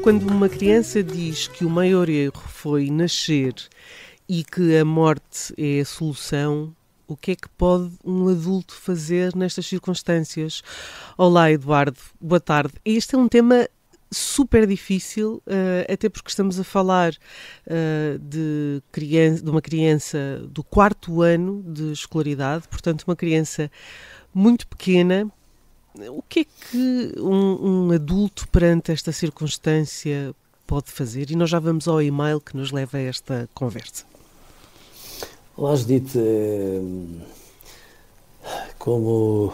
Quando uma criança diz que o maior erro foi nascer e que a morte é a solução, o que é que pode um adulto fazer nestas circunstâncias? Olá, Eduardo, boa tarde. Este é um tema super difícil, até porque estamos a falar de uma criança do 4º ano de escolaridade, portanto uma criança muito pequena. O que é que um adulto perante esta circunstância pode fazer? E nós já vamos ao e-mail que nos leva a esta conversa. Olá, Judite. Como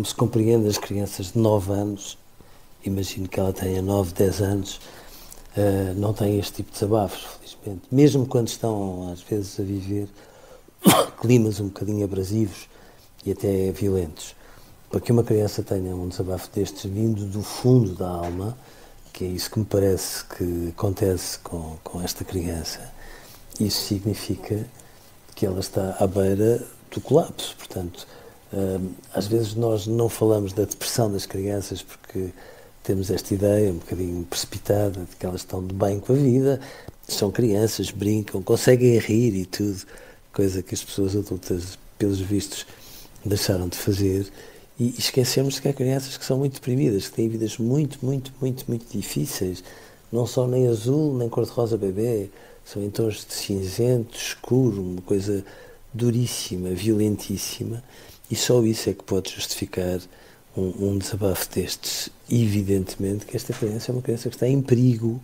se compreende, as crianças de 9 anos, imagino que ela tenha 9, 10 anos, não têm este tipo de desabafos, felizmente. Mesmo quando estão, às vezes, a viver climas um bocadinho abrasivos e até violentos. Para que uma criança tenha um desabafo destes vindo do fundo da alma, que é isso que me parece que acontece com esta criança, isso significa que ela está à beira do colapso. Portanto, às vezes nós não falamos da depressão das crianças porque temos esta ideia um bocadinho precipitada de que elas estão de bem com a vida, são crianças, brincam, conseguem rir e tudo, coisa que as pessoas adultas, pelos vistos, deixaram de fazer. E esquecemos que há crianças que são muito deprimidas, que têm vidas muito difíceis. Não são nem azul, nem cor-de-rosa bebê, são em tons de cinzento, escuro, uma coisa duríssima, violentíssima. E só isso é que pode justificar um desabafo destes. Evidentemente que esta criança é uma criança que está em perigo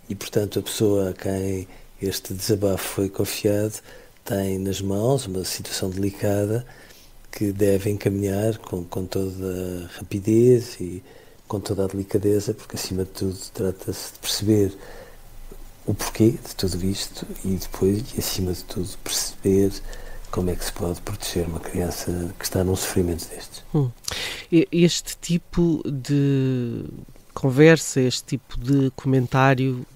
e, portanto, a pessoa a quem este desabafo foi confiado tem nas mãos uma situação delicada que deve encaminhar com toda a rapidez e com toda a delicadeza, porque, acima de tudo, trata-se de perceber o porquê de tudo isto e depois, e acima de tudo, perceber como é que se pode proteger uma criança que está num sofrimento destes. Este tipo de conversa, este tipo de comentário,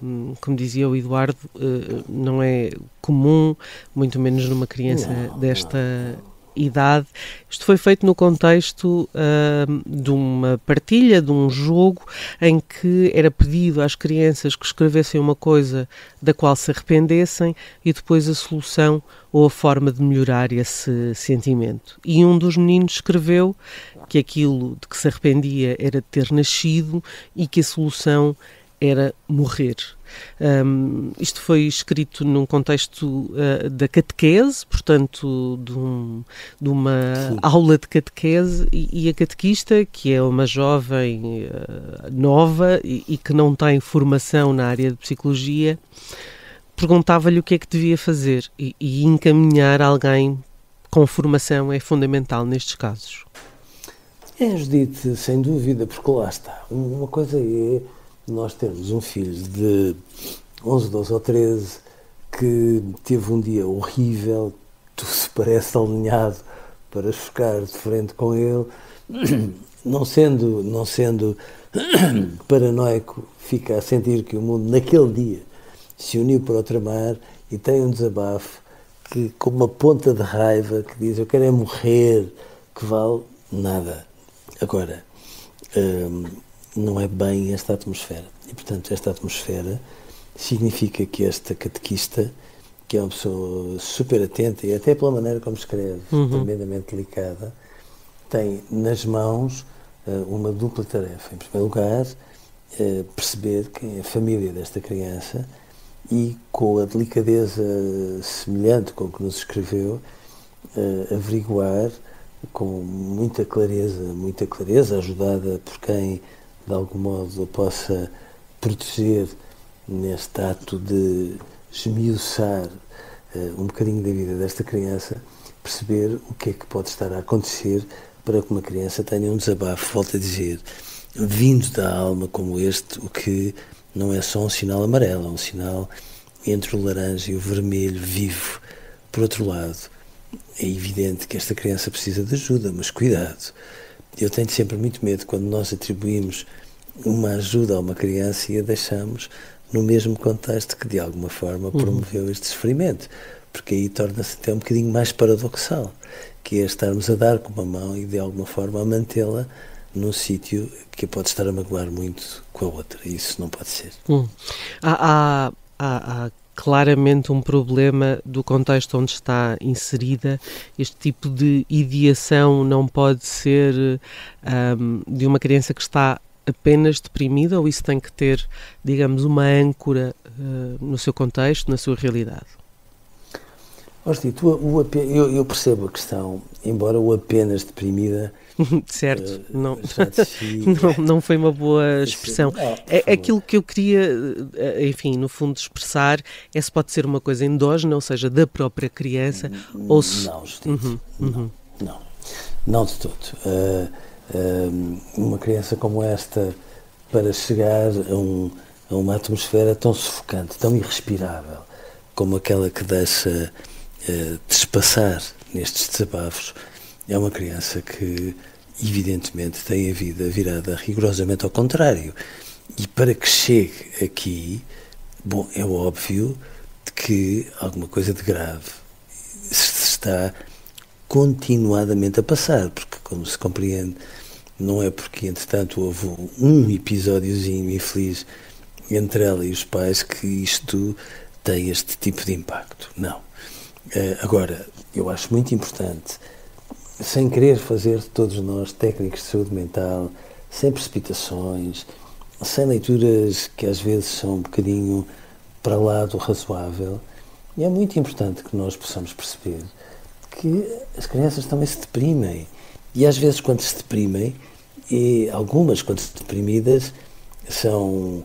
como dizia o Eduardo, não é comum, muito menos numa criança desta idade. Isto foi feito no contexto de uma partilha, de um jogo em que era pedido às crianças que escrevessem uma coisa da qual se arrependessem e depois a solução ou a forma de melhorar esse sentimento. E um dos meninos escreveu que aquilo de que se arrependia era de ter nascido e que a solução era morrer. Isto foi escrito num contexto da catequese, portanto, de uma aula de catequese, e a catequista, que é uma jovem nova e que não tem formação na área de psicologia, perguntava-lhe o que é que devia fazer, e encaminhar alguém com formação é fundamental nestes casos. É, Judite, sem dúvida, porque lá está. Uma coisa é nós termos um filho de 11, 12 ou 13 que teve um dia horrível, tudo se parece alinhado para chocar de frente com ele, não sendo paranoico, fica a sentir que o mundo naquele dia se uniu para o tramar e tem um desabafo que, com uma ponta de raiva, que diz eu quero é morrer, que vale nada. Agora, não é bem esta atmosfera. E, portanto, esta atmosfera significa que esta catequista, que é uma pessoa super atenta e até pela maneira como escreve, tremendamente delicada, tem nas mãos uma dupla tarefa. Em primeiro lugar, perceber quem é a família desta criança e, com a delicadeza semelhante com que nos escreveu, averiguar com muita clareza, ajudada por quem de algum modo a possa proteger neste ato de esmiuçar um bocadinho da vida desta criança, perceber o que é que pode estar a acontecer para que uma criança tenha um desabafo, volto a dizer, vindo da alma como este, o que não é só um sinal amarelo, é um sinal entre o laranja e o vermelho vivo. Por outro lado, é evidente que esta criança precisa de ajuda, mas cuidado, eu tenho sempre muito medo quando nós atribuímos uma ajuda a uma criança e a deixamos no mesmo contexto que de alguma forma promoveu este sofrimento, porque aí torna-se até um bocadinho mais paradoxal, que é estarmos a dar com uma mão e de alguma forma a mantê-la num sítio que a pode estar a magoar muito com a outra, e isso não pode ser. Há claramente um problema do contexto onde está inserida. Este tipo de ideação não pode ser de uma criança que está apenas deprimida, ou isso tem que ter, digamos, uma âncora no seu contexto, na sua realidade? Eu percebo a questão, embora o apenas deprimida... Certo, não foi uma boa expressão. Aquilo que eu queria, enfim, no fundo expressar é se pode ser uma coisa endógena, ou seja, da própria criança, ou se... Não, Judite, não de todo. Uma criança como esta, para chegar a uma atmosfera tão sufocante, tão irrespirável, como aquela que deixa despassar nestes desabafos, é uma criança que evidentemente tem a vida virada rigorosamente ao contrário, e para que chegue aqui, bom, é óbvio que alguma coisa de grave se está continuadamente a passar, porque, como se compreende, não é porque entretanto houve um episódiozinho infeliz entre ela e os pais que isto tem este tipo de impacto, não. Agora, eu acho muito importante, sem querer fazer de todos nós técnicos de saúde mental, sem precipitações, sem leituras que às vezes são um bocadinho para lá do razoável, e é muito importante que nós possamos perceber que as crianças também se deprimem, e às vezes quando se deprimem, e algumas quando se deprimidas, são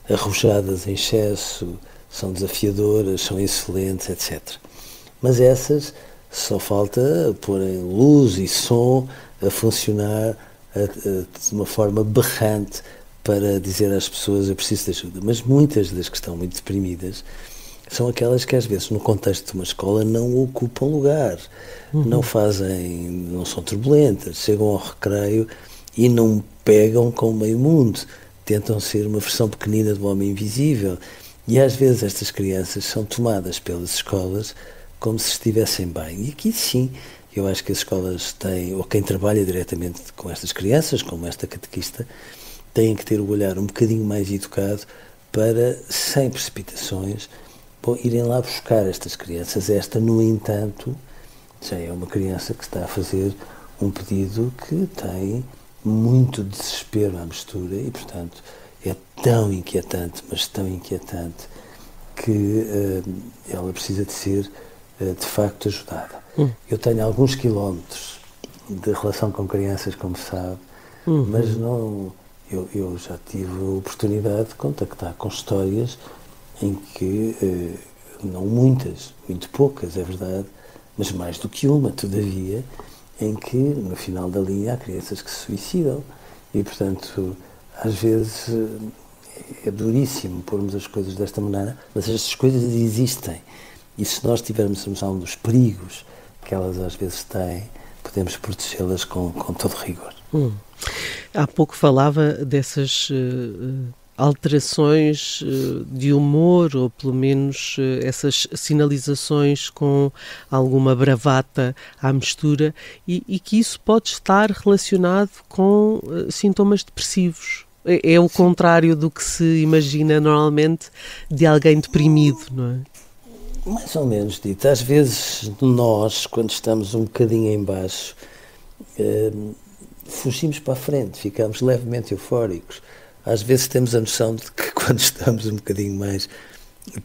arrojadas em excesso, são desafiadoras, são excelentes, etc. Mas essas só falta porem luz e som a funcionar de uma forma berrante para dizer às pessoas eu preciso de ajuda. Mas muitas das que estão muito deprimidas são aquelas que às vezes no contexto de uma escola não ocupam lugar, não são turbulentas, chegam ao recreio e não pegam com o meio mundo, tentam ser uma versão pequenina do homem invisível, e às vezes estas crianças são tomadas pelas escolas como se estivessem bem. E aqui sim, eu acho que as escolas têm, ou quem trabalha diretamente com estas crianças, como esta catequista, têm que ter o olhar um bocadinho mais educado para, sem precipitações, irem lá buscar estas crianças. Esta, no entanto, já é uma criança que está a fazer um pedido que tem muito desespero à mistura e, portanto, é tão inquietante, mas tão inquietante, que ela precisa de ser de facto ajudada. Eu tenho alguns quilómetros de relação com crianças, como sabe, mas não, eu já tive a oportunidade de contactar com histórias em que, não muitas, muito poucas, é verdade, mas mais do que uma, todavia, em que no final da linha há crianças que se suicidam e, portanto, às vezes é duríssimo pormos as coisas desta maneira, mas estas coisas existem. E se nós tivermos noção dos perigos que elas às vezes têm, podemos protegê-las com todo rigor. Há pouco falava dessas alterações de humor, ou pelo menos essas sinalizações com alguma bravata à mistura, e que isso pode estar relacionado com sintomas depressivos. É o contrário do que se imagina normalmente de alguém deprimido, não é? Mais ou menos, dito. Às vezes nós, quando estamos um bocadinho em baixo, fugimos para a frente, ficamos levemente eufóricos. Às vezes temos a noção de que quando estamos um bocadinho mais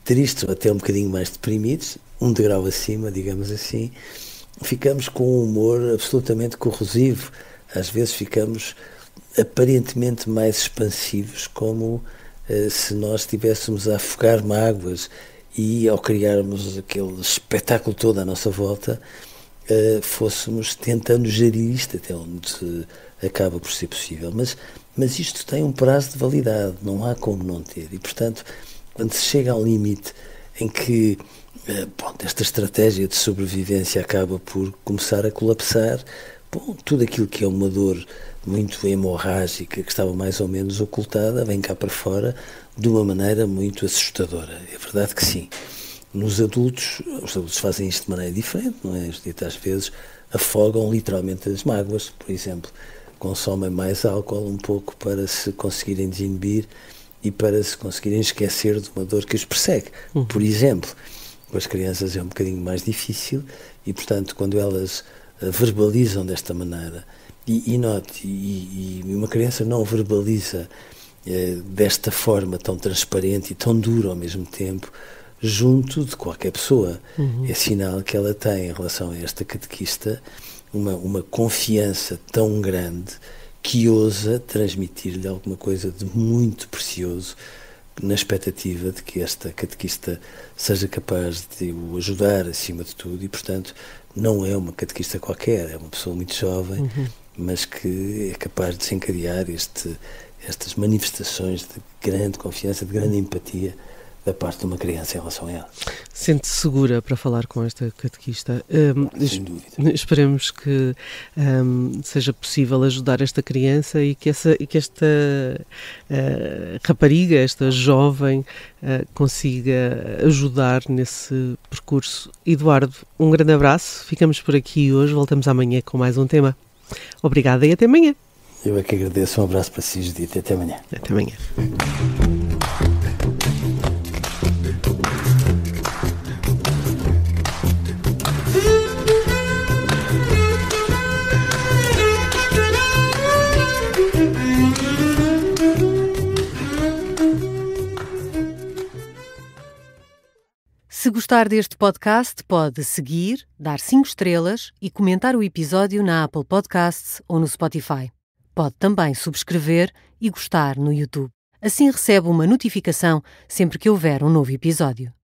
tristes ou até um bocadinho mais deprimidos, um degrau acima, digamos assim, ficamos com um humor absolutamente corrosivo. Às vezes ficamos aparentemente mais expansivos, como se nós estivéssemos a afogar mágoas, e ao criarmos aquele espetáculo todo à nossa volta, fôssemos tentando gerir isto até onde acaba por ser possível. Mas isto tem um prazo de validade, não há como não ter. E, portanto, quando se chega ao limite em que esta estratégia de sobrevivência acaba por começar a colapsar, tudo aquilo que é uma dor muito hemorrágica, que estava mais ou menos ocultada, vem cá para fora de uma maneira muito assustadora. É verdade que sim. Nos adultos, os adultos fazem isto de maneira diferente, não é? Os adultos às vezes afogam literalmente as mágoas, por exemplo, consomem mais álcool um pouco para se conseguirem desinibir e para se conseguirem esquecer de uma dor que os persegue. Por exemplo, com as crianças é um bocadinho mais difícil e, portanto, quando elas verbalizam desta maneira, e note, e uma criança não verbaliza desta forma tão transparente e tão dura ao mesmo tempo, junto de qualquer pessoa. É sinal que ela tem, em relação a esta catequista, uma confiança tão grande que ousa transmitir-lhe alguma coisa de muito precioso, na expectativa de que esta catequista seja capaz de o ajudar acima de tudo e, portanto, não é uma catequista qualquer, é uma pessoa muito jovem, mas que é capaz de desencadear estas manifestações de grande confiança, de grande empatia da parte de uma criança em relação a ela. Sente-se segura para falar com esta catequista? Sem dúvida. Esperemos que seja possível ajudar esta criança e que esta rapariga, esta jovem, consiga ajudar nesse percurso. Eduardo, um grande abraço. Ficamos por aqui hoje. Voltamos amanhã com mais um tema. Obrigada e até amanhã. Eu é que agradeço. Um abraço para si, Judite. Até amanhã. Até amanhã. Se gostar deste podcast, pode seguir, dar 5 estrelas e comentar o episódio na Apple Podcasts ou no Spotify. Pode também subscrever e gostar no YouTube. Assim recebe uma notificação sempre que houver um novo episódio.